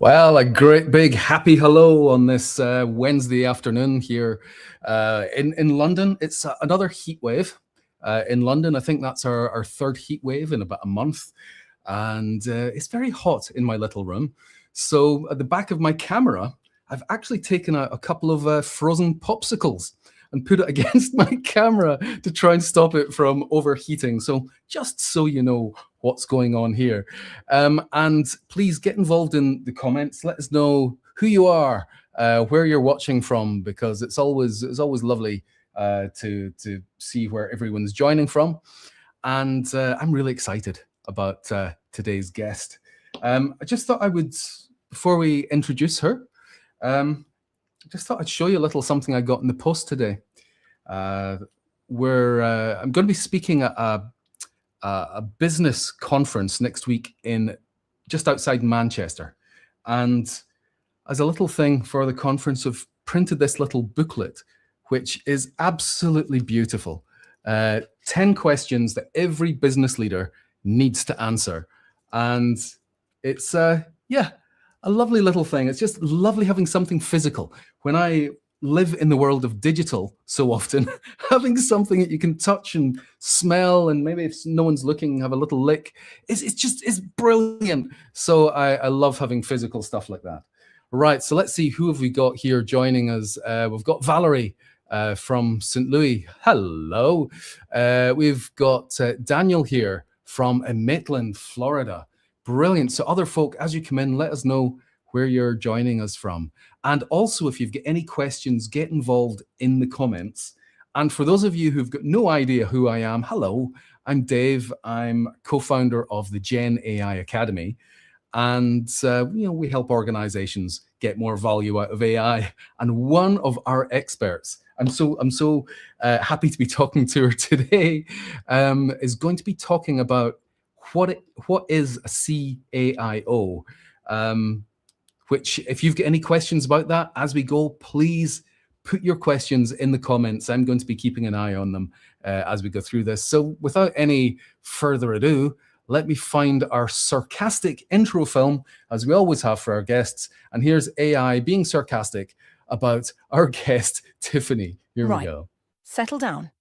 Well, a great big happy hello on this Wednesday afternoon here in London. It's another heat wave in London. I think that's our third heat wave in about a month. And it's very hot in my little room. So at the back of my camera, I've actually taken a couple of frozen popsicles and put it against my camera to try and stop it from overheating. So just so you know what's going on here. And please get involved in the comments. Let us know who you are, where you're watching from, because it's always lovely to see where everyone's joining from. And I'm really excited about today's guest. I just thought I would, before we introduce her, I just thought I'd show you a little something I got in the post today. Where I'm going to be speaking at a business conference next week in just outside Manchester. And as a little thing for the conference, I've printed this little booklet, which is absolutely beautiful. 10 questions that every business leader needs to answer. And it's, a lovely little thing. It's just lovely having something physical. When I live in the world of digital so often, having something that you can touch and smell, and maybe if no one's looking, have a little lick, it's brilliant. So I love having physical stuff like that. Right, so let's see, who have we got here joining us? We've got Valerie from St. Louis. Hello. We've got Daniel here from Maitland, Florida. Brilliant. So other folk, as you come in, let us know where you're joining us from. And also, if you've got any questions, get involved in the comments. And for those of you who've got no idea who I am, hello, I'm Dave. I'm co-founder of the Gen AI Academy. And we help organizations get more value out of AI. And one of our experts, I'm so happy to be talking to her today, is going to be talking about what is a CAIO, which, if you've got any questions about that as we go, please put your questions in the comments. I'm going to be keeping an eye on them as we go through this. So without any further ado, let me find our sarcastic intro film, as we always have for our guests. And here's AI being sarcastic about our guest, Tiffany. Here we go. Settle down.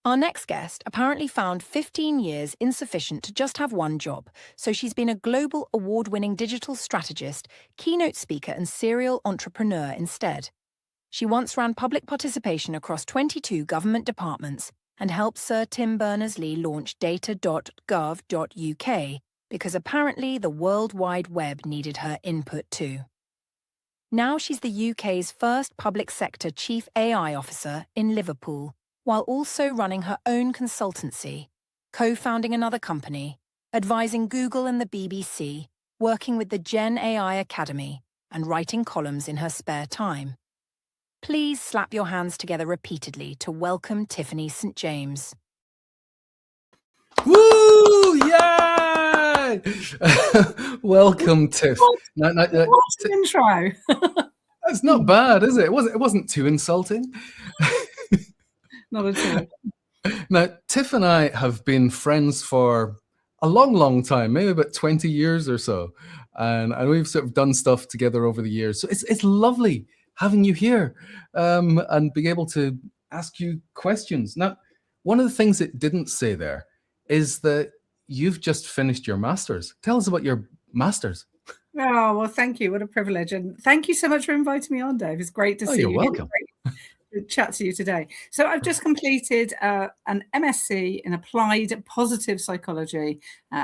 Our next guest apparently found 15 years insufficient to just have one job, so she's been a global award-winning digital strategist, keynote speaker and serial entrepreneur instead. She once ran public participation across 22 government departments and helped Sir Tim Berners-Lee launch data.gov.uk because apparently the World Wide Web needed her input too. Now she's the UK's first public sector chief AI officer in Liverpool, while also running her own consultancy, co-founding another company, advising Google and the BBC, working with the Gen AI Academy, and writing columns in her spare time. Please slap your hands together repeatedly to welcome Tiffany St James. Woo! Yay! Welcome, Tiff. Intro. That's not bad, is it? It wasn't too insulting. Not at all. Now, Tiff and I have been friends for a long time, maybe about 20 years or so. And we've sort of done stuff together over the years. So it's lovely having you here and being able to ask you questions. Now, one of the things it didn't say there is that you've just finished your master's. Tell us about your master's. Oh, well, thank you. What a privilege. And thank you so much for inviting me on, Dave. It's great to see you. You're welcome. Chat to you today. So I've just completed an MSc in Applied Positive Psychology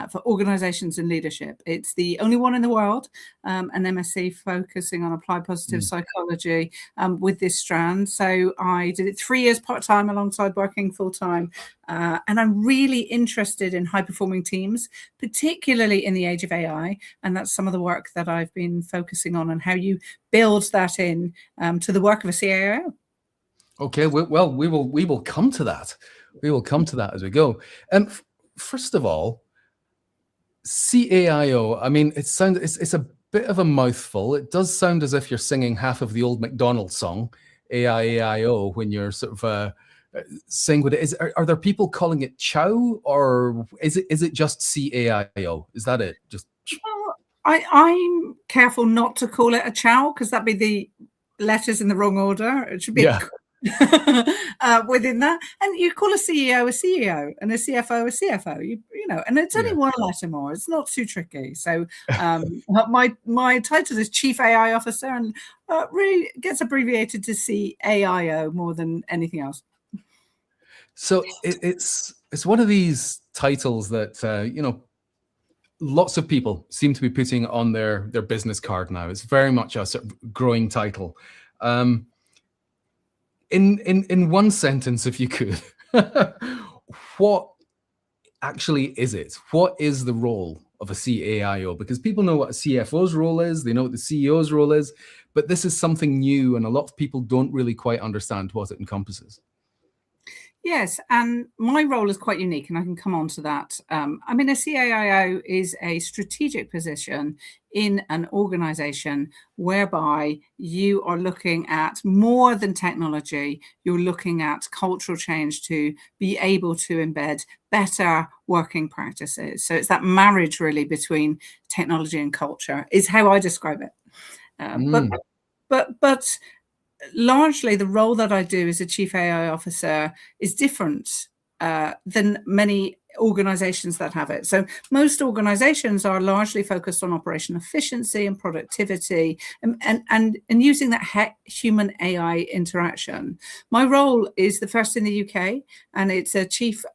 for Organizations and Leadership. It's the only one in the world, an MSc focusing on Applied Positive Psychology with this strand. So I did it 3 years part-time alongside working full-time. And I'm really interested in high-performing teams, particularly in the age of AI. And that's some of the work that I've been focusing on and how you build that in to the work of a CAIO. Okay, well, we will come to that. We will come to that as we go. First of all, CAIO. I mean, it's a bit of a mouthful. It does sound as if you're singing half of the old McDonald's song, AIAIO, when you're sort of saying what it is. Are there people calling it chow, or is it just CAIO? Is that it? Just I'm careful not to call it a chow because that'd be the letters in the wrong order. It should be Yeah. within that. And you call a CEO and a CFO a CFO. You know, and it's only one letter more. It's not too tricky. So my title is Chief AI Officer, and really gets abbreviated to CAIO more than anything else. So it's one of these titles that you know, lots of people seem to be putting on their business card now. It's very much a sort of growing title. In one sentence, if you could, what actually is it? What is the role of a CAIO? Because people know what a CFO's role is, they know what the CEO's role is, but this is something new, and a lot of people don't really quite understand what it encompasses. Yes, and my role is quite unique, and I can come on to that. I mean, a CAIO is a strategic position in an organization whereby you are looking at more than technology. You're looking at cultural change to be able to embed better working practices. So it's that marriage really between technology and culture is how I describe it. But largely the role that I do as a chief AI officer is different than many organizations that have it. So most organizations are largely focused on operational efficiency and productivity and using that human AI interaction. My role is the first in the UK, and it's a chief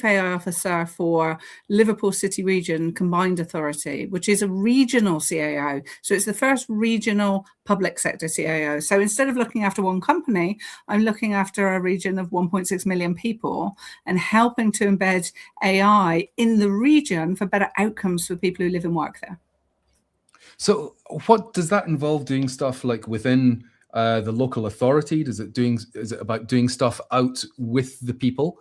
AI officer for Liverpool City Region Combined Authority, which is a regional CAO. So it's the first regional public sector CAO. So instead of looking after one company, I'm looking after a region of 1.6 million people and helping to embed AI in the region for better outcomes for people who live and work there. So what does that involve? Doing stuff like within the local authority? Is it about doing stuff out with the people?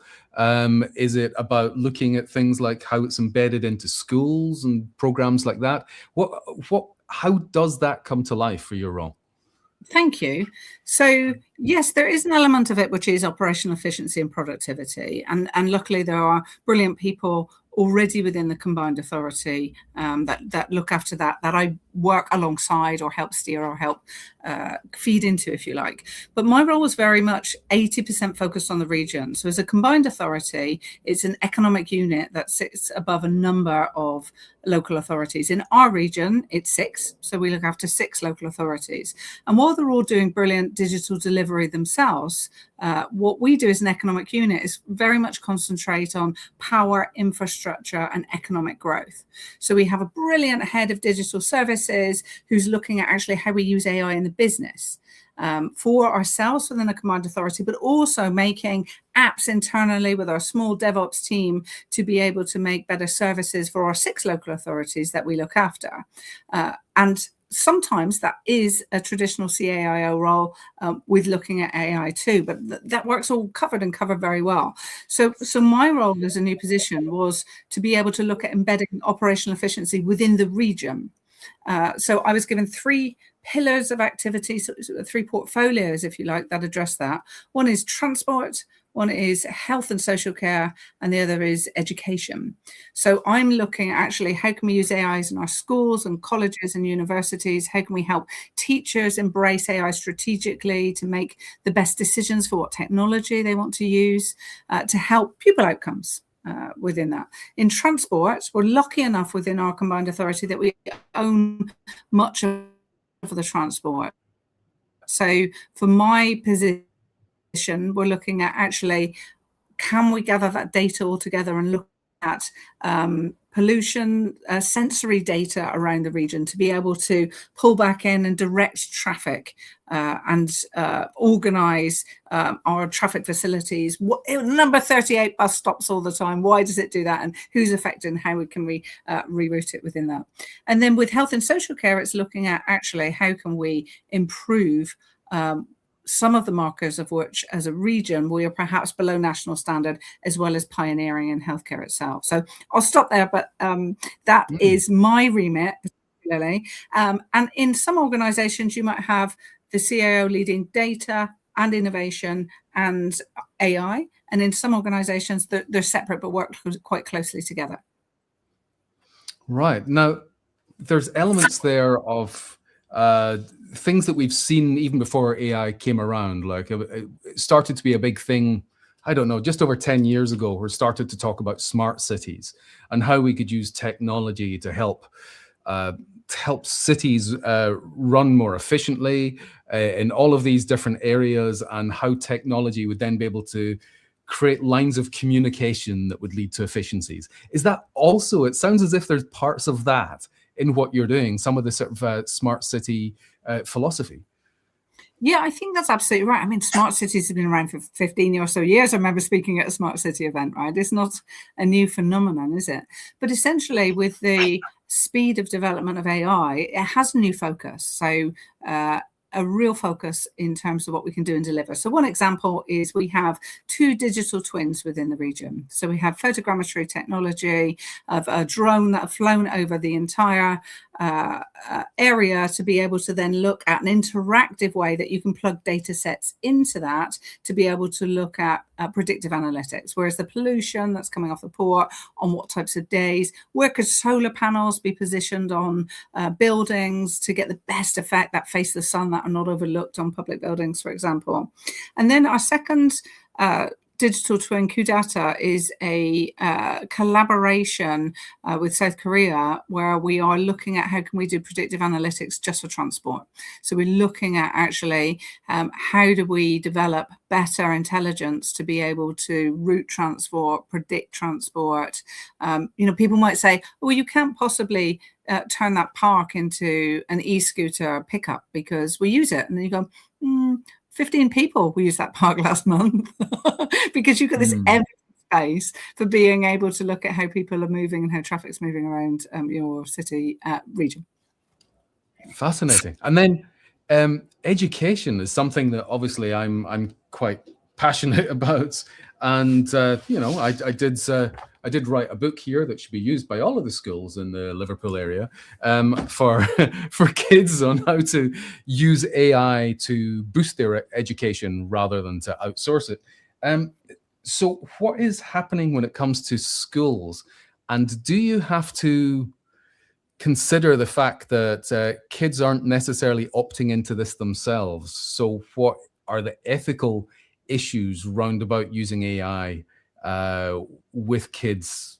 Is it about looking at things like how it's embedded into schools and programs like that? How does that come to life for your role? Thank you. So yes, there is an element of it which is operational efficiency and productivity, and luckily there are brilliant people already within the combined authority that look after that I work alongside or help steer or help feed into, if you like. But my role was very much 80% focused on the region. So as a combined authority, it's an economic unit that sits above a number of local authorities. In our region, it's 6. So we look after 6 local authorities. And while they're all doing brilliant digital delivery themselves, what we do as an economic unit is very much concentrate on power, infrastructure, and economic growth. So we have a brilliant head of digital services who's looking at actually how we use AI in the business for ourselves within a combined authority, but also making apps internally with our small DevOps team to be able to make better services for our 6 local authorities that we look after. And sometimes that is a traditional CAIO role with looking at AI too, but that work's all covered very well. So my role as a new position was to be able to look at embedding operational efficiency within the region. So I was given 3 pillars of activity, so 3 portfolios, if you like, that address that. One is transport, one is health and social care, and the other is education. So I'm looking at actually how can we use AIs in our schools and colleges and universities? How can we help teachers embrace AI strategically to make the best decisions for what technology they want to use to help pupil outcomes? Within that. In transport, we're lucky enough within our combined authority that we own much of the transport. So for my position, we're looking at actually, can we gather that data all together and look at pollution, sensory data around the region to be able to pull back in and direct traffic and organise our traffic facilities. Number 38 bus stops all the time. Why does it do that? And who's affected and how can we reroute it within that? And then with health and social care, it's looking at actually how can we improve some of the markers of which, as a region, we are perhaps below national standard, as well as pioneering in healthcare itself. So I'll stop there, but that is my remit, particularly. And in some organizations, you might have the CAO leading data and innovation and AI. And in some organizations, they're separate, but work quite closely together. Right. Now, there's elements there of things that we've seen even before AI came around. Like it started to be a big thing, I don't know, just over 10 years ago, we started to talk about smart cities and how we could use technology to help cities run more efficiently in all of these different areas, and how technology would then be able to create lines of communication that would lead to efficiencies. Is that also, it sounds as if there's parts of that in what you're doing, some of the sort of smart city philosophy? Yeah, I think that's absolutely right. I mean, smart cities have been around for 15 or so years. I remember speaking at a smart city event, right? It's not a new phenomenon, is it? But essentially, with the speed of development of AI, it has a new focus. So, a real focus in terms of what we can do and deliver. So one example is we have 2 digital twins within the region. So we have photogrammetry technology of a drone that have flown over the entire area to be able to then look at an interactive way that you can plug data sets into that to be able to look at predictive analytics. Whereas the pollution that's coming off the port, on what types of days, where could solar panels be positioned on buildings to get the best effect that face the sun, that are not overlooked on public buildings, for example. And then our second digital twin, Kudata, is a collaboration with South Korea, where we are looking at how can we do predictive analytics just for transport. So we're looking at actually how do we develop better intelligence to be able to route transport, predict transport. People might say, well, you can't possibly turn that park into an e-scooter pickup because we use it. And then you go, 15 people we used that park last month because you've got this evidence base for being able to look at how people are moving and how traffic's moving around your city region. Fascinating. And then education is something that obviously I'm quite passionate about. And I did write a book here that should be used by all of the schools in the Liverpool area for for kids on how to use AI to boost their education rather than to outsource it. So what is happening when it comes to schools? And do you have to consider the fact that kids aren't necessarily opting into this themselves? So what are the ethical issues round about using AI with kids,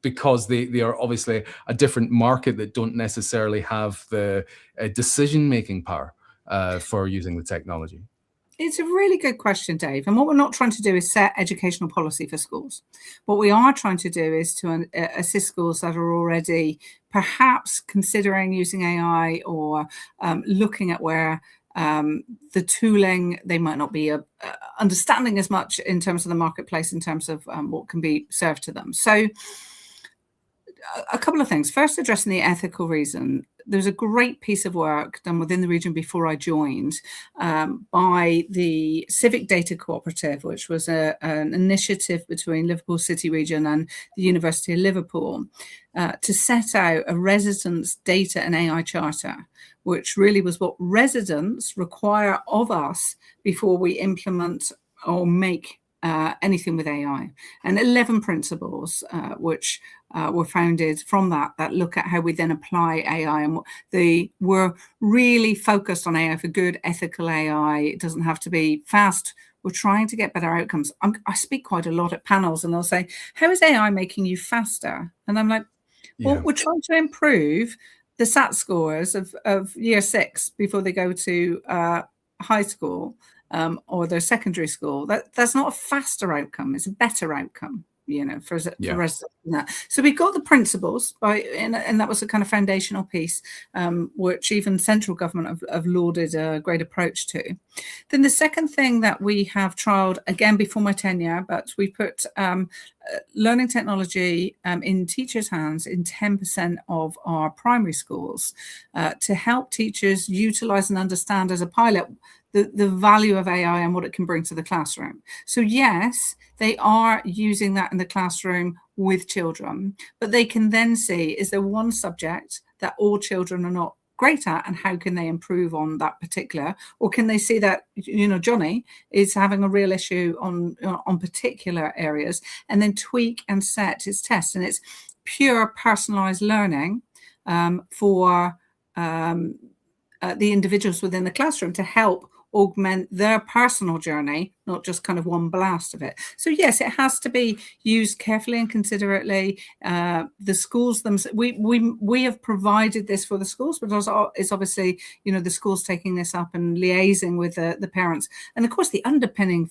because they are obviously a different market that don't necessarily have the decision-making power for using the technology? It's a really good question, Dave. And what we're not trying to do is set educational policy for schools. What we are trying to do is to assist schools that are already perhaps considering using AI or looking at where the tooling, they might not be understanding as much in terms of the marketplace, in terms of what can be served to them. So a couple of things. First, addressing the ethical reason. There's a great piece of work done within the region before I joined by the Civic Data Cooperative, which was an initiative between Liverpool City Region and the University of Liverpool to set out a residents' data and AI charter, which really was what residents require of us before we implement or make anything with AI, and 11 principles which were founded from that look at how we then apply AI, and they were really focused on AI for good, ethical AI. It doesn't have to be fast. We're trying to get better outcomes. I speak quite a lot at panels, and they'll say, how is AI making you faster? And I'm like, well, we're trying to improve the SAT scores of year 6 before they go to high school. Or their secondary school. That's not a faster outcome; it's a better outcome, for residents. So we got the principles, and that was a kind of foundational piece, which even central government have lauded a great approach to. Then the second thing that we have trialled, again before my tenure, but we put learning technology in teachers' hands in 10% of our primary schools to help teachers utilize and understand as a pilot the value of AI and what it can bring to the classroom. So yes, they are using that in the classroom with children, but they can then see, is there one subject that all children are not great at, and how can they improve on that particular? Or can they see that, Johnny is having a real issue on particular areas, and then tweak and set his tests. And it's pure personalized learning for the individuals within the classroom to help augment their personal journey, not just kind of one blast of it. So yes, it has to be used carefully and considerately. The schools we have provided this for the schools, but also it's obviously, you know, the schools taking this up and liaising with the parents. And of course, the underpinning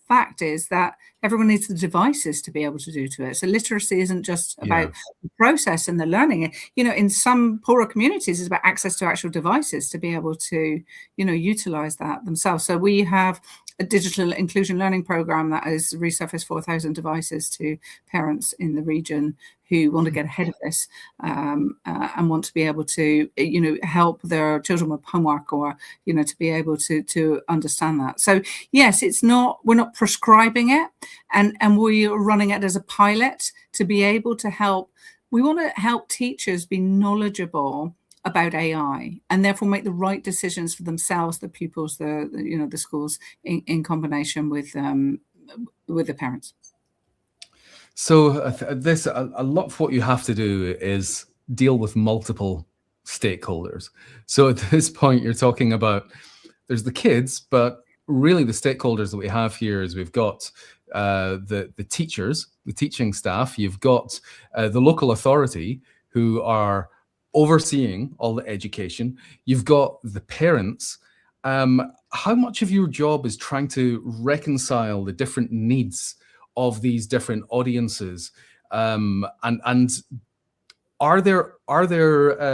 fact is that everyone needs the devices to be able to do to it. So literacy isn't just about the process and the learning. You know, in some poorer communities, it's about access to actual devices to be able to, you know, utilize that themselves. So we have a digital inclusion learning program that has resurfaced 4,000 devices to parents in the region who want to get ahead of this and want to be able to, you know, help their children with homework, or, you know, to be able to understand that. So yes, we're not prescribing it, and we are running it as a pilot to be able to help. We want to help teachers be knowledgeable about AI and therefore make the right decisions for themselves, the pupils, the schools, in combination with the parents. So a lot of what you have to do is deal with multiple stakeholders. So at this point, you're talking about, there's the kids, but really the stakeholders that we have here is we've got the teachers, the teaching staff, you've got the local authority who are overseeing all the education, you've got the parents. How much of your job is trying to reconcile the different needs of these different audiences, and are there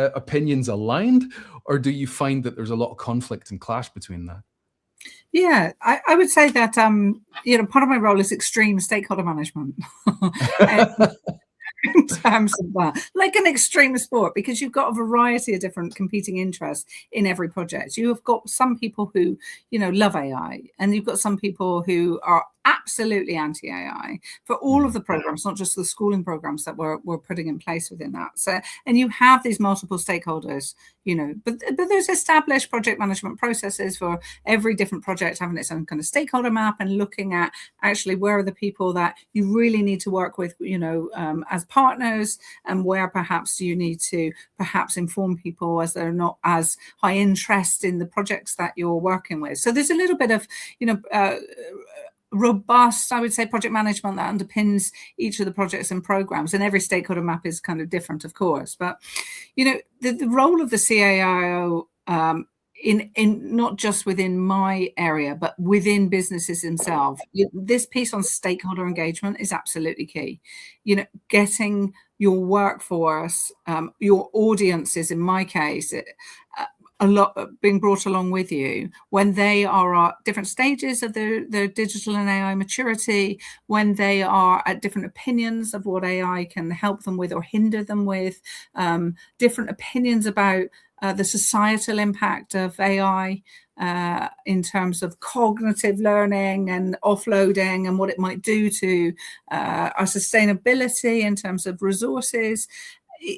opinions aligned, or do you find that there's a lot of conflict and clash between that? Yeah, I would say that you know, part of my role is extreme stakeholder management. In terms of that, like an extreme sport, because you've got a variety of different competing interests in every project. You have got some people who, you know, love AI, and you've got some people who are absolutely anti-AI for all of the programs, not just the schooling programs that we're putting in place within that. So, and you have these multiple stakeholders, you know, but there's established project management processes for every different project having its own kind of stakeholder map, and looking at actually where are the people that you really need to work with, you know, as partners, and where perhaps you need to perhaps inform people as they're not as high interest in the projects that you're working with. So there's a little bit of, you know, robust, I would say, project management that underpins each of the projects and programs, and every stakeholder map is kind of different, of course. But, you know, the role of the CAIO in not just within my area, but within businesses themselves, this piece on stakeholder engagement is absolutely key. You know, getting your workforce, your audiences, in my case, a lot being brought along with you when they are at different stages of their digital and AI maturity, when they are at different opinions of what AI can help them with or hinder them with, different opinions about the societal impact of AI in terms of cognitive learning and offloading, and what it might do to our sustainability in terms of resources,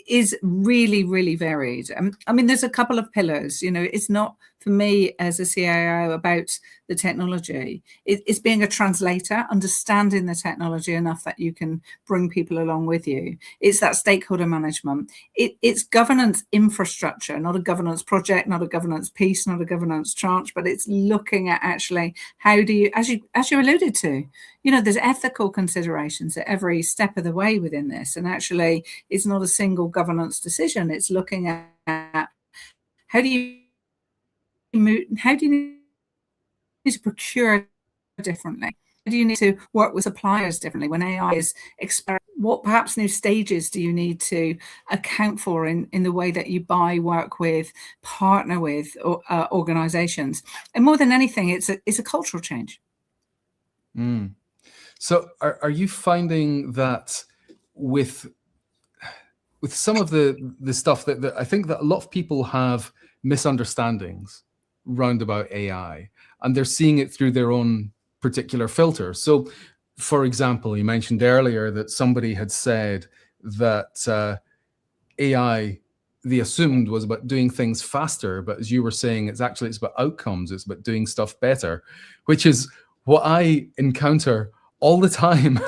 is really, really varied. I mean, there's a couple of pillars. You know, it's not, for me as a CIO, about the technology. It's being a translator, understanding the technology enough that you can bring people along with you. It's that stakeholder management. It's governance infrastructure, not a governance project, not a governance piece, not a governance tranche, but it's looking at actually how do you, as you alluded to, you know, there's ethical considerations at every step of the way within this. And actually, it's not a single governance decision. It's looking at how do you need to procure differently? How do you need to work with suppliers differently when AI is what perhaps new stages do you need to account for in the way that you buy, work with, partner with organizations? And more than anything, it's a cultural change. So are you finding that with some of the stuff that I think that a lot of people have misunderstandings round about AI, and they're seeing it through their own particular filter? So, for example, you mentioned earlier that somebody had said that AI, they assumed, was about doing things faster, but as you were saying, it's about outcomes. It's about doing stuff better, which is what I encounter all the time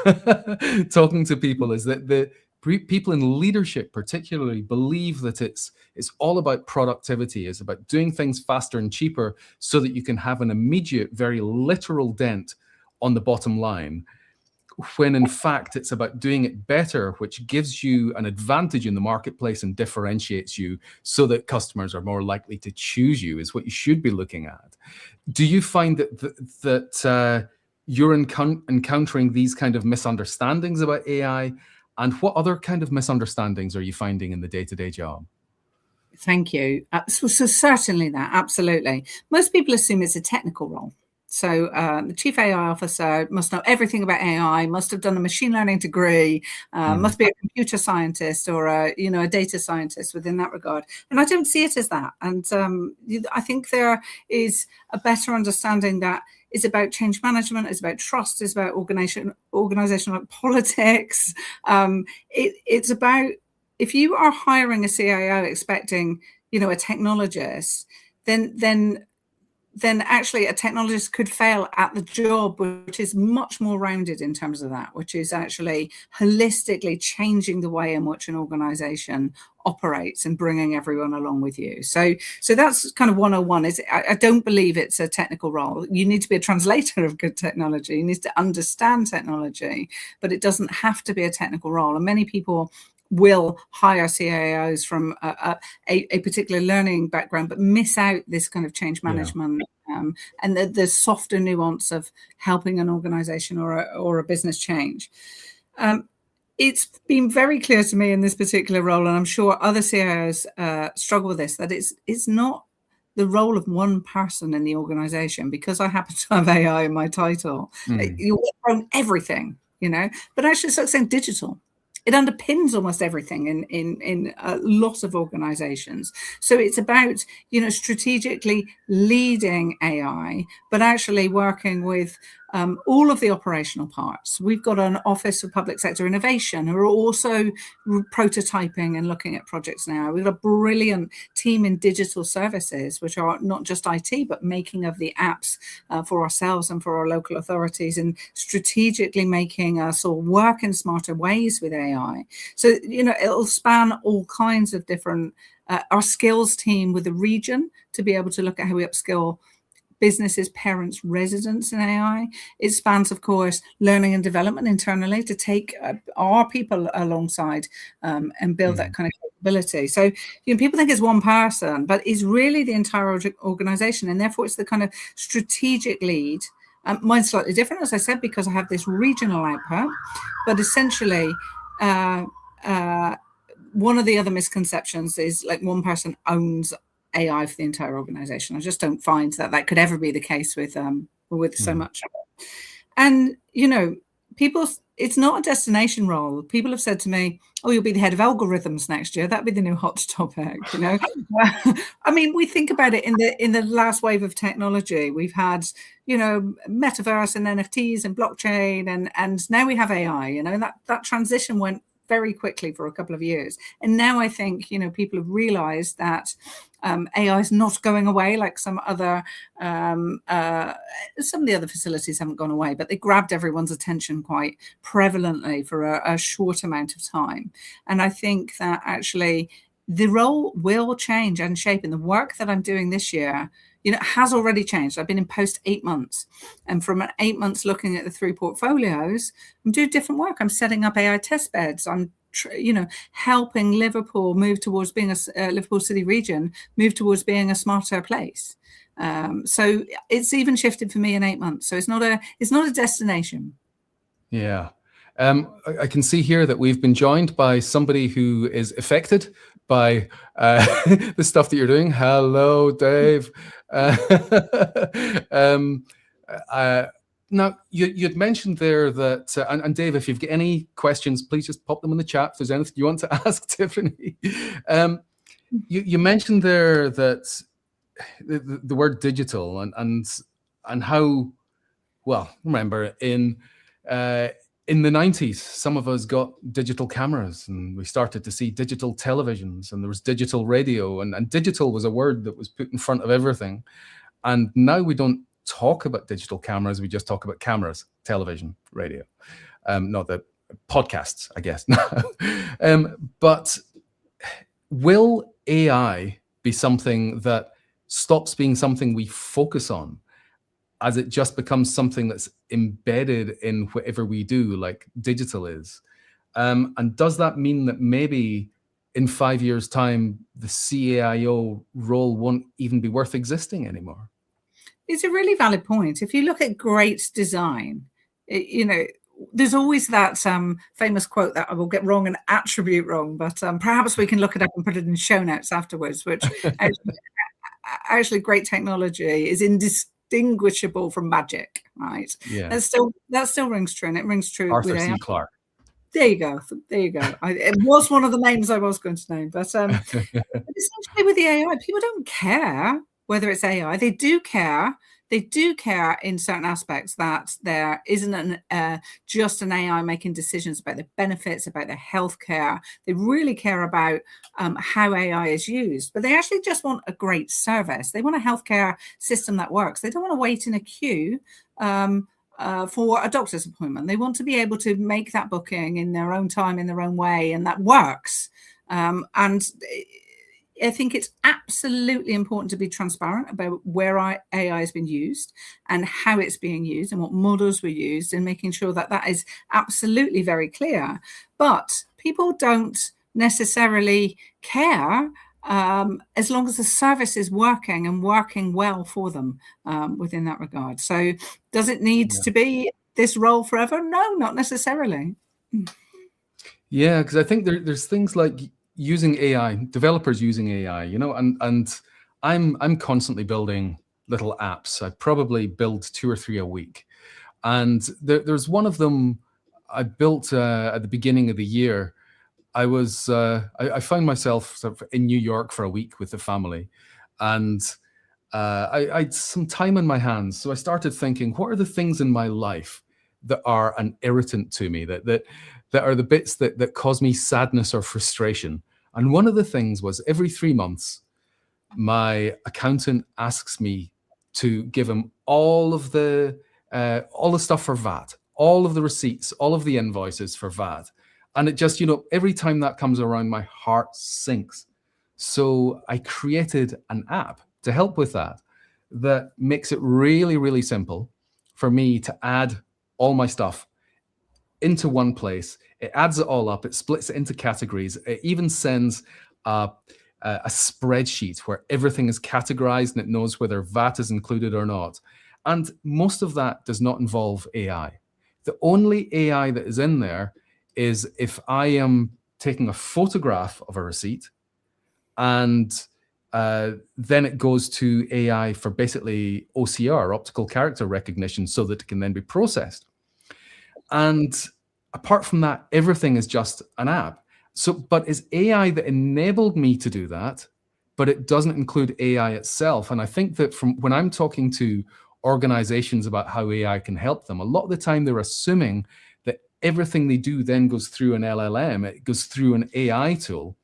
talking to people, is that people in leadership particularly believe that it's all about productivity, it's about doing things faster and cheaper so that you can have an immediate, very literal dent on the bottom line, when in fact it's about doing it better, which gives you an advantage in the marketplace and differentiates you so that customers are more likely to choose you, is what you should be looking at. Do you find that you're encountering these kind of misunderstandings about AI? And what other kind of misunderstandings are you finding in the day-to-day job? Thank you. So certainly that, absolutely. Most people assume it's a technical role. So the chief AI officer must know everything about AI, must have done a machine learning degree, must be a computer scientist or a data scientist within that regard. And I don't see it as that. And I think there is a better understanding that it's about change management, it's about trust, it's about organizational politics. It's about, if you are hiring a CIO expecting, a technologist, then actually a technologist could fail at the job, which is much more rounded in terms of that, which is actually holistically changing the way in which an organization operates and bringing everyone along with you. So that's kind of 101. I don't believe it's a technical role. You need to be a translator of good technology. You need to understand technology, but it doesn't have to be a technical role. And many people will hire CIOs from a particular learning background, but miss out this kind of change management and the softer nuance of helping an organization or a business change. It's been very clear to me in this particular role, and I'm sure other CIOs struggle with this, that it's not the role of one person in the organization. Because I happen to have AI in my title, you're from everything, but actually it's saying digital. It underpins almost everything in a lot of organizations. So it's about, strategically leading AI, but actually working with all of the operational parts. We've got an Office of Public Sector Innovation who are also prototyping and looking at projects now. We've got a brilliant team in digital services, which are not just IT, but making of the apps for ourselves and for our local authorities, and strategically making us all work in smarter ways with AI. So, it'll span all kinds of different, our skills team with the region to be able to look at how we upskill businesses, parents, residents in AI. It spans, of course, learning and development internally to take our people alongside and build that kind of capability. So, people think it's one person, but it's really the entire organization. And therefore, it's the kind of strategic lead. Mine's slightly different, as I said, because I have this regional output. But essentially, one of the other misconceptions is like one person owns AI for the entire organization. I just don't find that could ever be the case with so much of it. And, people, it's not a destination role. People have said to me, oh, you'll be the head of algorithms next year. That'd be the new hot topic, I mean, we think about it in the last wave of technology. We've had, metaverse and NFTs and blockchain, and now we have AI, that transition went very quickly for a couple of years. And now I think, people have realized that AI is not going away like some of the other facilities haven't gone away, but they grabbed everyone's attention quite prevalently for a short amount of time. And I think that actually the role will change and shape. And the work that I'm doing this year, has already changed. I've been in post 8 months. And from 8 months looking at the 3 portfolios, I'm doing different work. I'm setting up AI test beds. I'm helping Liverpool move towards being a Liverpool City region, move towards being a smarter place. So it's even shifted for me in 8 months. So it's not a destination. Yeah. I can see here that we've been joined by somebody who is affected by the stuff that you're doing. Hello, Dave. Now, you'd mentioned there that, and Dave, if you've got any questions, please just pop them in the chat if there's anything you want to ask Tiffany. You mentioned there that the word digital and how, well, remember in the 90s, some of us got digital cameras and we started to see digital televisions, and there was digital radio, and digital was a word that was put in front of everything. And now we don't talk about digital cameras, we just talk about cameras, television, radio. Not that podcasts, I guess. But will AI be something that stops being something we focus on as it just becomes something that's embedded in whatever we do, like digital is? And does that mean that maybe in 5 years' time, the CAIO role won't even be worth existing anymore? It's a really valid point. If you look at great design, there's always that famous quote that I will get wrong and attribute wrong, but perhaps we can look it up and put it in show notes afterwards, which actually great technology is indistinguishable from magic, right? Yeah. That still rings true, and it rings true Arthur with C. AI. Clarke. There you go. It was one of the names I was going to name, but essentially with the AI, people don't care whether it's AI. They do care. They do care in certain aspects that there isn't just an AI making decisions about the benefits, about their healthcare. They really care about how AI is used, but they actually just want a great service. They want a healthcare system that works. They don't want to wait in a queue for a doctor's appointment. They want to be able to make that booking in their own time, in their own way, and that works. And I think it's absolutely important to be transparent about where AI has been used and how it's being used and what models were used, and making sure that that is absolutely very clear. But people don't necessarily care as long as the service is working and working well for them within that regard. So does it need to be this role forever? No, not necessarily. Yeah, because I think there's things like using AI, developers using AI, and I'm constantly building little apps. I probably build 2 or 3 a week. And there's one of them I built at the beginning of the year. I found myself sort of in New York for a week with the family, and I had some time on my hands. So I started thinking, what are the things in my life that are an irritant to me, that are the bits that cause me sadness or frustration? And one of the things was every 3 months, my accountant asks me to give him all the stuff for VAT, all of the receipts, all of the invoices for VAT. And it just, every time that comes around, my heart sinks. So I created an app to help with that makes it really, really simple for me to add all my stuff into one place. It adds it all up. It splits it into categories. It even sends a spreadsheet where everything is categorized and it knows whether VAT is included or not. And most of that does not involve AI. The only AI that is in there is if I am taking a photograph of a receipt, and then it goes to AI for basically OCR, optical character recognition, so that it can then be processed. And apart from that, everything is just an app. But it's AI that enabled me to do that, but it doesn't include AI itself. And I think that from when I'm talking to organizations about how AI can help them, a lot of the time they're assuming that everything they do then goes through an LLM, it goes through an AI tool,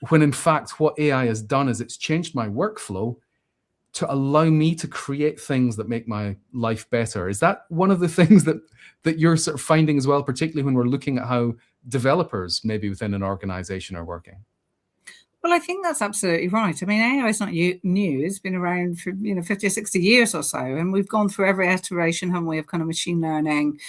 when in fact what AI has done is it's changed my workflow to allow me to create things that make my life better. Is that one of the things that you're sort of finding as well, particularly when we're looking at how developers maybe within an organization are working? Well, I think that's absolutely right. I mean, AI is not new. It's been around for 50 or 60 years or so, and we've gone through every iteration, haven't we, of kind of machine learning.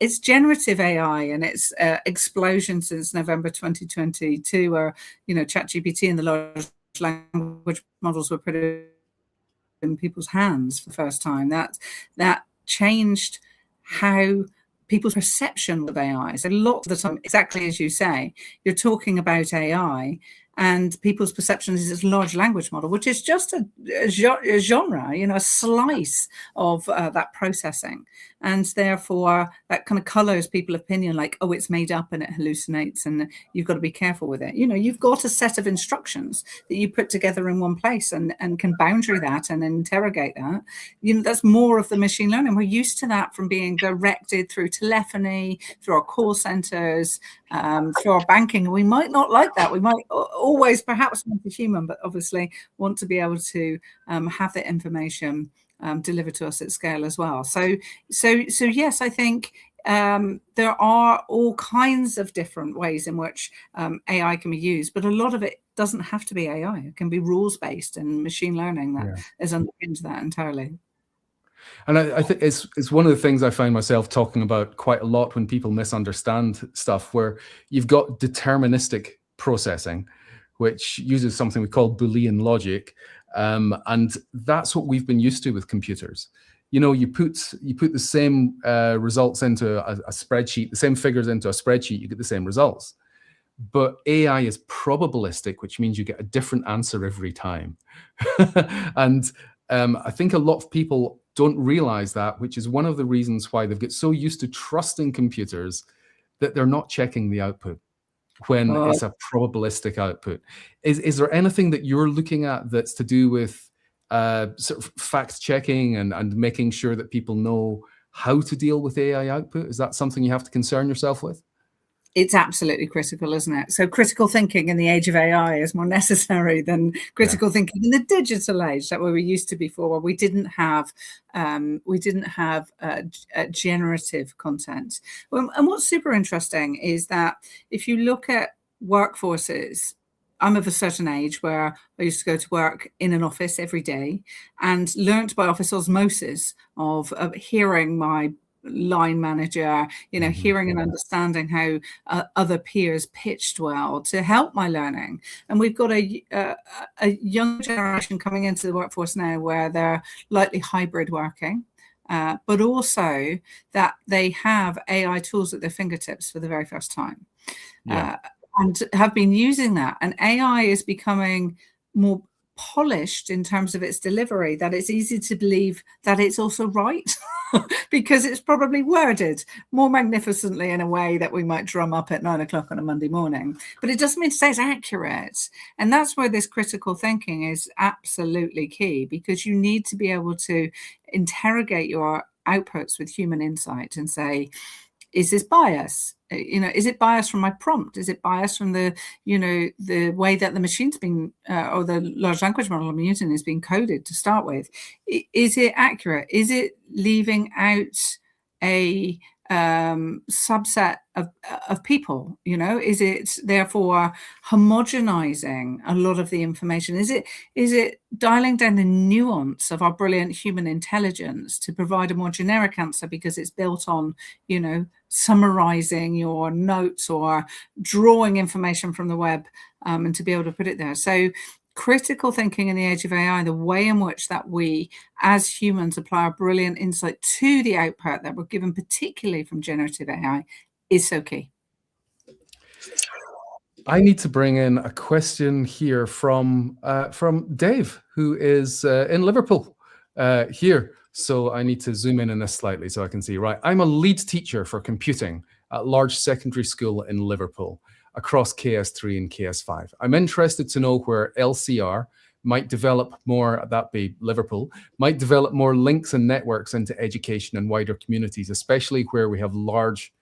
It's generative AI, and it's explosion since November 2022, where ChatGPT and the large language models were put in people's hands for the first time. That changed how people's perception of AI. So a lot of the time, exactly as you say, you're talking about AI, and people's perception is this large language model, which is just a genre, a slice of that processing. And therefore, that kind of colors people's opinion, like, oh, it's made up and it hallucinates, and you've got to be careful with it. You've got a set of instructions that you put together in one place and can boundary that and interrogate that. That's more of the machine learning. We're used to that from being directed through telephony, through our call centers, through our banking. We might not like that. We might always perhaps want a human, but obviously want to be able to have the information delivered to us at scale as well. So yes, I think there are all kinds of different ways in which AI can be used, but a lot of it doesn't have to be AI. It can be rules-based and machine learning that is underpinned that entirely. And I think it's one of the things I find myself talking about quite a lot when people misunderstand stuff, where you've got deterministic processing, which uses something we call Boolean logic, and that's what we've been used to with computers. You know, you put the same results into a spreadsheet, the same figures into a spreadsheet, you get the same results. But AI is probabilistic, which means you get a different answer every time. And I think a lot of people don't realize that, which is one of the reasons why they've got so used to trusting computers that they're not checking the output when it's a probabilistic output. Is there anything that you're looking at that's to do with sort of fact checking and making sure that people know how to deal with AI output? Is that something you have to concern yourself with? It's absolutely critical, isn't it? So critical thinking in the age of AI is more necessary than critical thinking in the digital age that we were used to before, where we didn't have generative content. And what's super interesting is that if you look at workforces, I'm of a certain age where I used to go to work in an office every day and learnt by office osmosis of hearing my line manager, hearing and understanding how other peers pitched well to help my learning. And we've got a young generation coming into the workforce now where they're likely hybrid working, but also that they have AI tools at their fingertips for the very first time. And have been using that. And AI is becoming more polished in terms of its delivery, that it's easy to believe that it's also right because it's probably worded more magnificently in a way that we might drum up at 9 o'clock on a Monday morning. But it doesn't mean to say it's accurate. And that's where this critical thinking is absolutely key, because you need to be able to interrogate your outputs with human insight and say, is this bias? Is it bias from my prompt? Is it bias from the way that the machine's been or the large language model I'm using is being coded to start with? Is it accurate? Is it leaving out a subset of people? Is it therefore homogenizing a lot of the information? Is it dialing down the nuance of our brilliant human intelligence to provide a more generic answer because it's built on summarizing your notes or drawing information from the web and to be able to put it there? So critical thinking in the age of AI, the way in which that we as humans apply our brilliant insight to the output that we're given, particularly from generative AI, is so key. I need to bring in a question here from Dave, who is in Liverpool here. So I need to zoom in on this slightly so I can see. Right, I'm a lead teacher for computing at large secondary school in Liverpool across KS3 and KS5. I'm interested to know where LCR might develop more, that be Liverpool, might develop more links and networks into education and wider communities, especially where we have large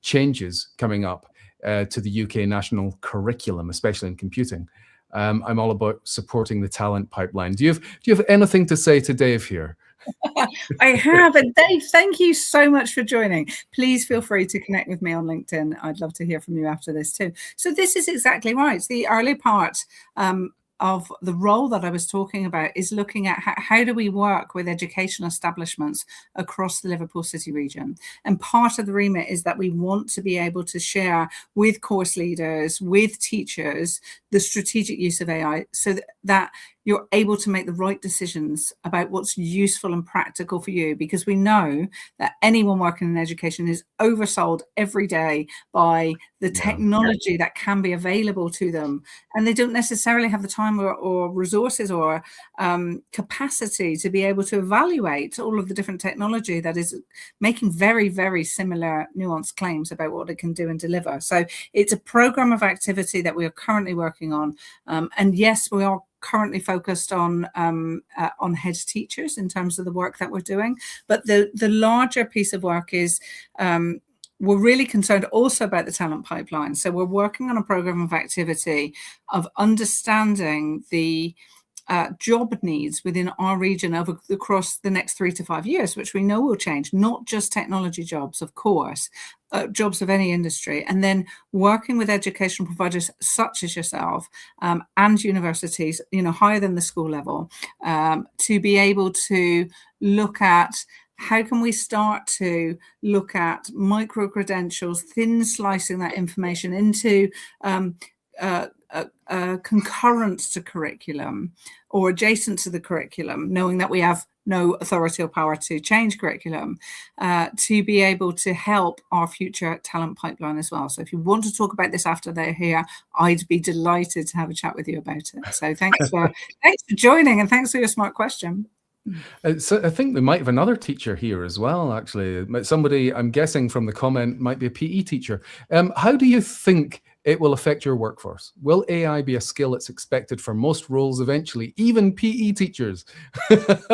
changes coming up to the UK national curriculum, especially in computing. I'm all about supporting the talent pipeline. Do you have anything to say to Dave here? I have. And Dave, thank you so much for joining. Please feel free to connect with me on LinkedIn. I'd love to hear from you after this too. So this is exactly right. It's the early part of the role that I was talking about is looking at how do we work with educational establishments across the Liverpool City region. And part of the remit is that we want to be able to share with course leaders, with teachers, the strategic use of AI so that you're able to make the right decisions about what's useful and practical for you, because we know that anyone working in education is oversold every day by the technology that can be available to them. And they don't necessarily have the time or resources or capacity to be able to evaluate all of the different technology that is making very, very similar nuanced claims about what it can do and deliver. So it's a program of activity that we are currently working on. And yes, we are currently focused on head teachers in terms of the work that we're doing. But the larger piece of work is we're really concerned also about the talent pipeline. So we're working on a program of activity of understanding the job needs within our region across the next 3 to 5 years, which we know will change, not just technology jobs, of course, jobs of any industry, and then working with educational providers such as yourself and universities, higher than the school level, to be able to look at how can we start to look at micro-credentials, thin slicing that information into concurrent to curriculum or adjacent to the curriculum, knowing that we have no authority or power to change curriculum, to be able to help our future talent pipeline as well. So if you want to talk about this after they're here, I'd be delighted to have a chat with you about it. So thanks for joining, and thanks for your smart question. So I think we might have another teacher here as well, actually. Somebody, I'm guessing from the comment, might be a PE teacher. How do you think it will affect your workforce? Will AI be a skill that's expected for most roles eventually, even PE teachers? Well,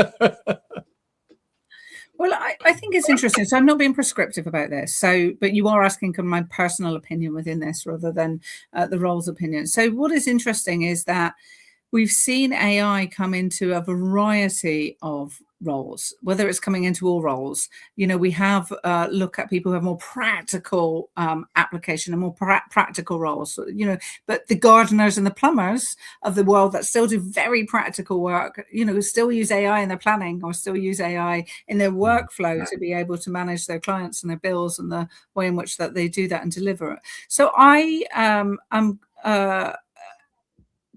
I think it's interesting. So I'm not being prescriptive about this. But you are asking my personal opinion within this rather than the roles opinion. So what is interesting is that we've seen AI come into a variety of roles, whether it's coming into all roles. We have look at people who have more practical application and more practical roles, but the gardeners and the plumbers of the world that still do very practical work, still use AI in their planning or still use AI in their workflow to be able to manage their clients and their bills and the way in which that they do that and deliver it. So I am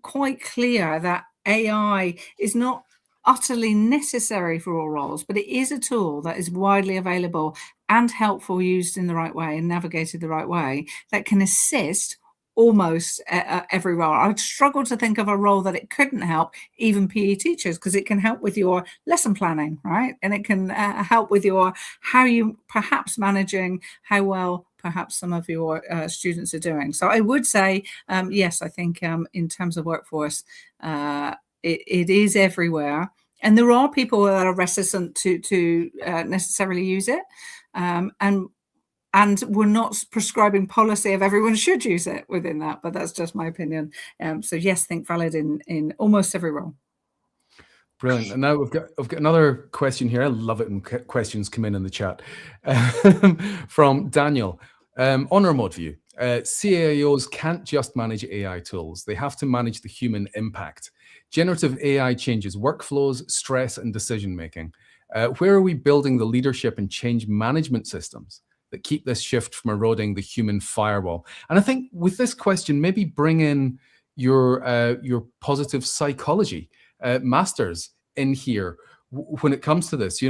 quite clear that AI is not utterly necessary for all roles, but it is a tool that is widely available and helpful used in the right way and navigated the right way that can assist almost every role. I'd struggle to think of a role that it couldn't help, even PE teachers, because it can help with your lesson planning, right? And it can help with how you perhaps managing how well perhaps some of your students are doing. So I would say, yes, I think in terms of workforce, it is everywhere. And there are people that are reticent to necessarily use it. And we're not prescribing policy of everyone should use it within that, but that's just my opinion. So yes, think valid in almost every role. Brilliant. And now I've got another question here. I love it when questions come in the chat from Daniel. On a remote view, CAIOs can't just manage AI tools. They have to manage the human impact. Generative AI changes workflows, stress, and decision-making. Where are we building the leadership and change management systems that keep this shift from eroding the human firewall? And I think with this question, maybe bring in your positive psychology masters in here when it comes to this.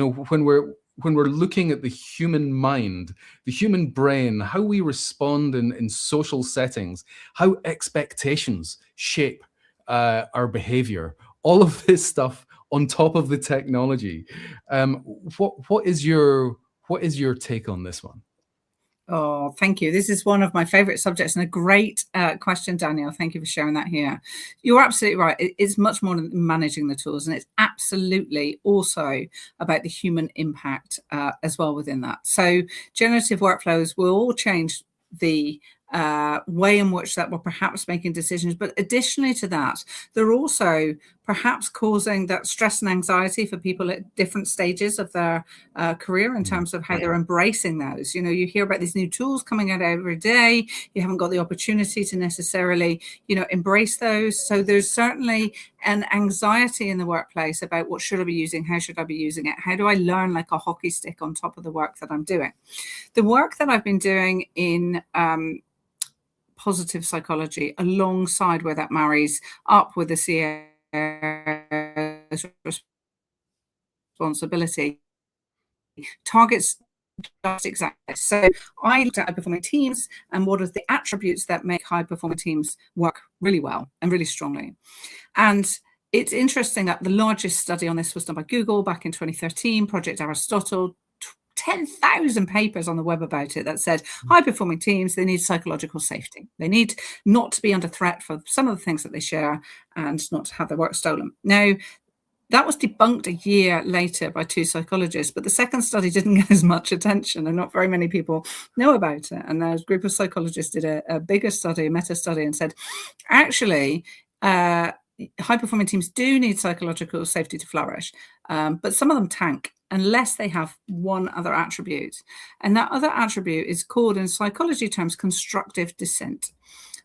When we're looking at the human mind, the human brain, how we respond in social settings, how expectations shape our behavior, all of this stuff on top of the technology. What is your take on this one? Oh, thank you. This is one of my favorite subjects and a great question, Daniel. Thank you for sharing that here. You're absolutely right. It's much more than managing the tools, and it's absolutely also about the human impact as well within that. So generative workflows will all change the way in which that we're perhaps making decisions. But additionally to that, they're also perhaps causing that stress and anxiety for people at different stages of their career in terms of how they're embracing those. You hear about these new tools coming out every day. You haven't got the opportunity to necessarily, embrace those. So there's certainly an anxiety in the workplace about what should I be using? How should I be using it? How do I learn like a hockey stick on top of the work that I'm doing? The work that I've been doing in positive psychology, alongside where that marries up with the CAIO's responsibility, targets just exactly. So I looked at high-performing teams and what are the attributes that make high-performing teams work really well and really strongly. And it's interesting that the largest study on this was done by Google back in 2013, Project Aristotle. 10,000 papers on the web about it that said high-performing teams, they need psychological safety. They need not to be under threat for some of the things that they share and not to have their work stolen. Now, that was debunked a year later by 2 psychologists, but the second study didn't get as much attention and not very many people know about it. And a group of psychologists did a bigger study, a meta-study, and said, actually, high-performing teams do need psychological safety to flourish, but some of them tank unless they have one other attribute. And that other attribute is called, in psychology terms, constructive dissent.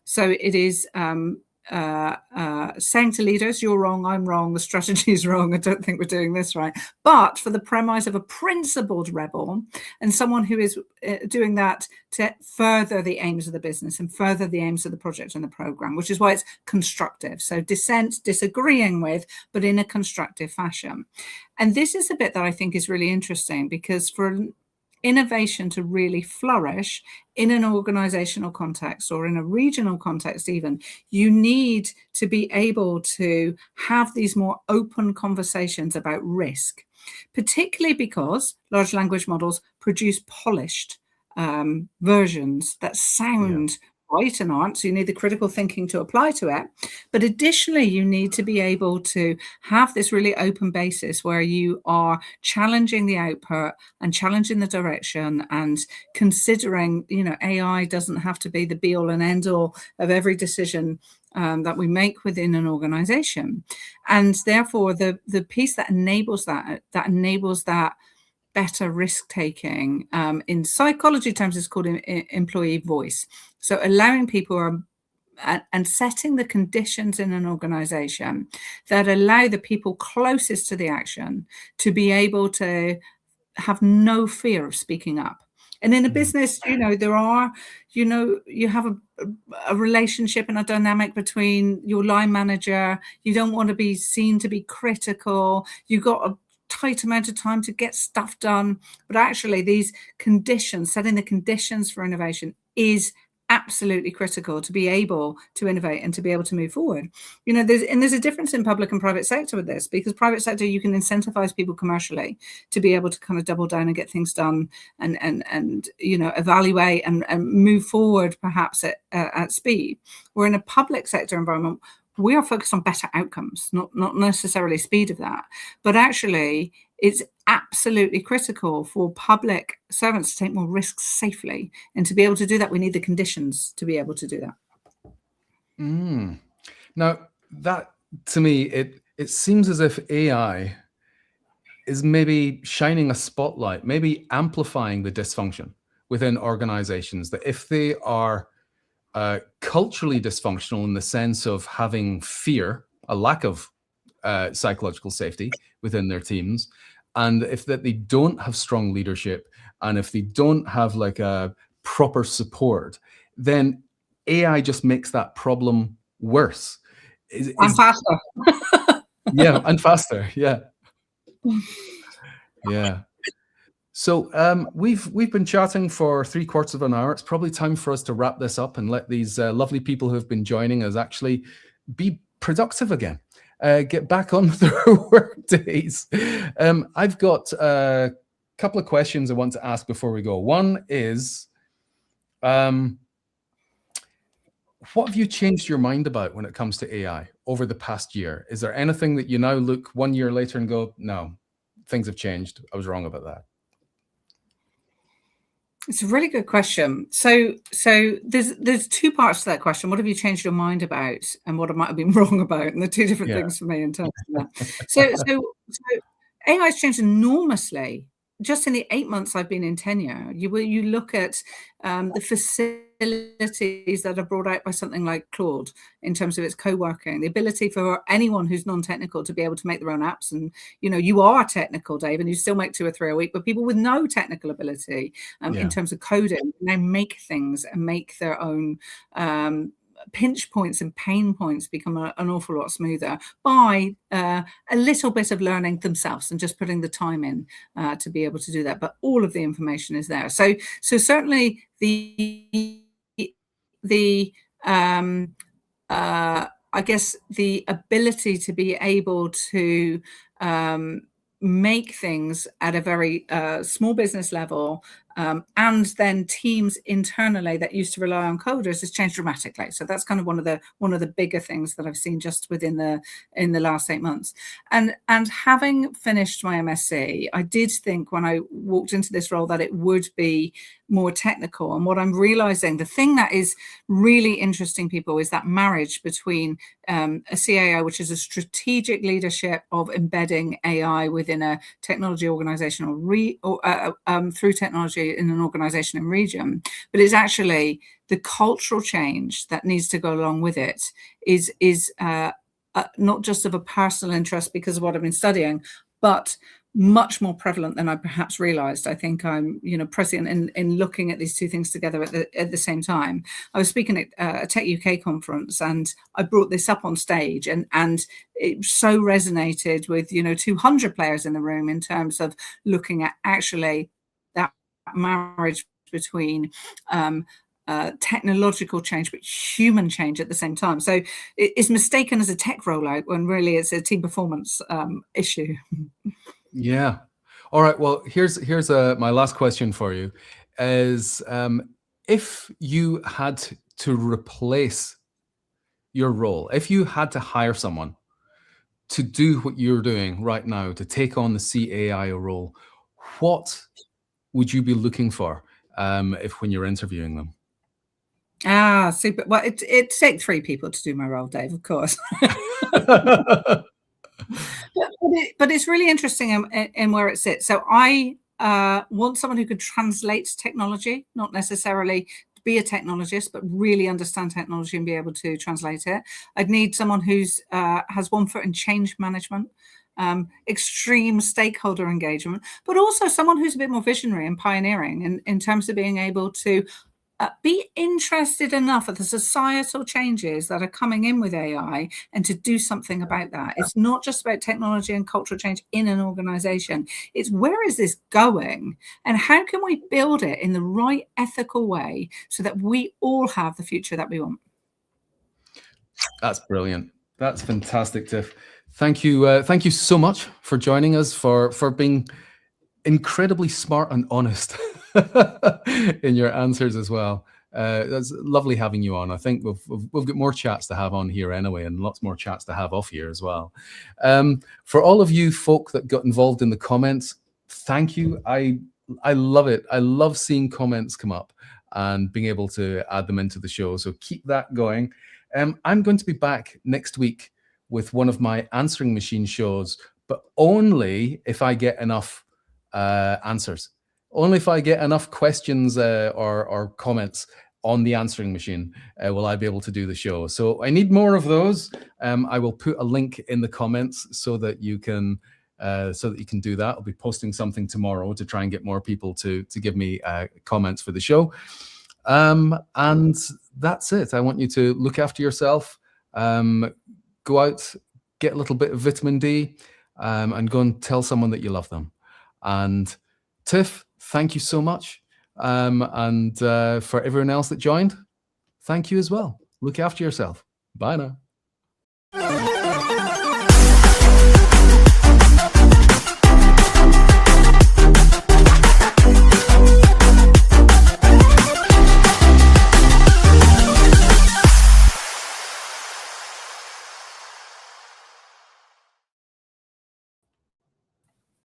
So it is saying to leaders, you're wrong, I'm wrong, the strategy is wrong, I don't think we're doing this right. But for the premise of a principled rebel and someone who is doing that to further the aims of the business and further the aims of the project and the program, which is why it's constructive. So dissent, disagreeing with, but in a constructive fashion. And this is a bit that I think is really interesting, because for innovation to really flourish in an organizational context or in a regional context even, you need to be able to have these more open conversations about risk, particularly because large language models produce polished versions that sound right and aren't. So you need the critical thinking to apply to it. But additionally, you need to be able to have this really open basis where you are challenging the output and challenging the direction and considering, AI doesn't have to be the be all and end all of every decision that we make within an organization. And therefore, the piece that enables that better risk taking, in psychology terms, is called employee voice. So allowing people and setting the conditions in an organization that allow the people closest to the action to be able to have no fear of speaking up. And in a business, there are, you have a relationship and a dynamic between your line manager. You don't want to be seen to be critical. You've got a tight amount of time to get stuff done. But actually, these conditions, setting the conditions for innovation, is absolutely critical to be able to innovate and to be able to move forward. There's a difference in public and private sector with this, because private sector, you can incentivize people commercially to be able to kind of double down and get things done and evaluate and move forward perhaps at speed. Where in a public sector environment, we are focused on better outcomes, not necessarily speed of that, but actually it's absolutely critical for public servants to take more risks safely. And to be able to do that, we need the conditions to be able to do that. Now, that to me, it seems as if AI is maybe shining a spotlight, maybe amplifying the dysfunction within organizations, that if they are culturally dysfunctional in the sense of having fear, a lack of psychological safety within their teams, and if that they don't have strong leadership, and if they don't have like a proper support, then AI just makes that problem worse. And faster. Yeah, and faster. Yeah. Yeah. So we've been chatting for 3/4 of an hour. It's probably time for us to wrap this up and let these lovely people who have been joining us actually be productive again, get back on with their work days. I've got a couple of questions I want to ask before we go. One is, what have you changed your mind about when it comes to AI over the past year? Is there anything that you now look 1 year later and go, no, things have changed, I was wrong about that? It's a really good question. So there's two parts to that question. What have you changed your mind about, and what I might have been wrong about? And the two different things for me in terms of that. So AI has changed enormously just in the 8 months I've been in tenure. You look at the facilities that are brought out by something like Claude in terms of its co-working, the ability for anyone who's non-technical to be able to make their own apps. And you are technical, Dave, and you still make 2 or 3 a week, but people with no technical ability in terms of coding now make things and make their own pinch points and pain points become an awful lot smoother by a little bit of learning themselves and just putting the time in to be able to do that. But all of the information is there. So certainly I guess the ability to be able to make things at a very small business level and then teams internally that used to rely on coders has changed dramatically. So that's kind of one of the bigger things that I've seen just within the last 8 months. And having finished my MSc, I did think when I walked into this role that it would be more technical. And what I'm realizing, the thing that is really interesting, people, is that marriage between a CAIO, which is a strategic leadership of embedding AI within a technology organization or through technology in an organization and region, but it's actually the cultural change that needs to go along with it is not just of a personal interest because of what I've been studying, but much more prevalent than I perhaps realized. I think I'm, prescient in looking at these two things together at the same time. I was speaking at a Tech UK conference, and I brought this up on stage, and it so resonated with 200 players in the room in terms of looking at actually that marriage between technological change but human change at the same time. So it's mistaken as a tech rollout when really it's a team performance issue. Yeah. All right. Well, here's my last question for you is, if you had to replace your role, if you had to hire someone to do what you're doing right now, to take on the CAIO role, what would you be looking for when you're interviewing them? Super. Well, it takes 3 people to do my role, Dave, of course. But it's really interesting in where it sits. So I want someone who could translate technology, not necessarily be a technologist, but really understand technology and be able to translate it. I'd need someone who's has one foot in change management, extreme stakeholder engagement, but also someone who's a bit more visionary and pioneering in terms of being able to be interested enough at the societal changes that are coming in with AI and to do something about that. It's not just about technology and cultural change in an organization. It's where is this going and how can we build it in the right ethical way so that we all have the future that we want. That's brilliant. That's fantastic, Tiff. Thank you. Thank you so much for joining us, for being incredibly smart and honest in your answers as well. That's lovely having you on. I think we've got more chats to have on here anyway, and lots more chats to have off here as well. For all of you folk that got involved in the comments, thank you. I love it. I love seeing comments come up and being able to add them into the show. So keep that going. I'm going to be back next week with one of my answering machine shows, but only if I get enough answers. Only if I get enough questions or comments on the answering machine will I be able to do the show. So I need more of those. I will put a link in the comments so that you can do that. I'll be posting something tomorrow to try and get more people to give me comments for the show. And that's it. I want you to look after yourself, go out, get a little bit of vitamin D, and go and tell someone that you love them. And Tiff, thank you so much. And for everyone else that joined, thank you as well. Look after yourself. Bye now.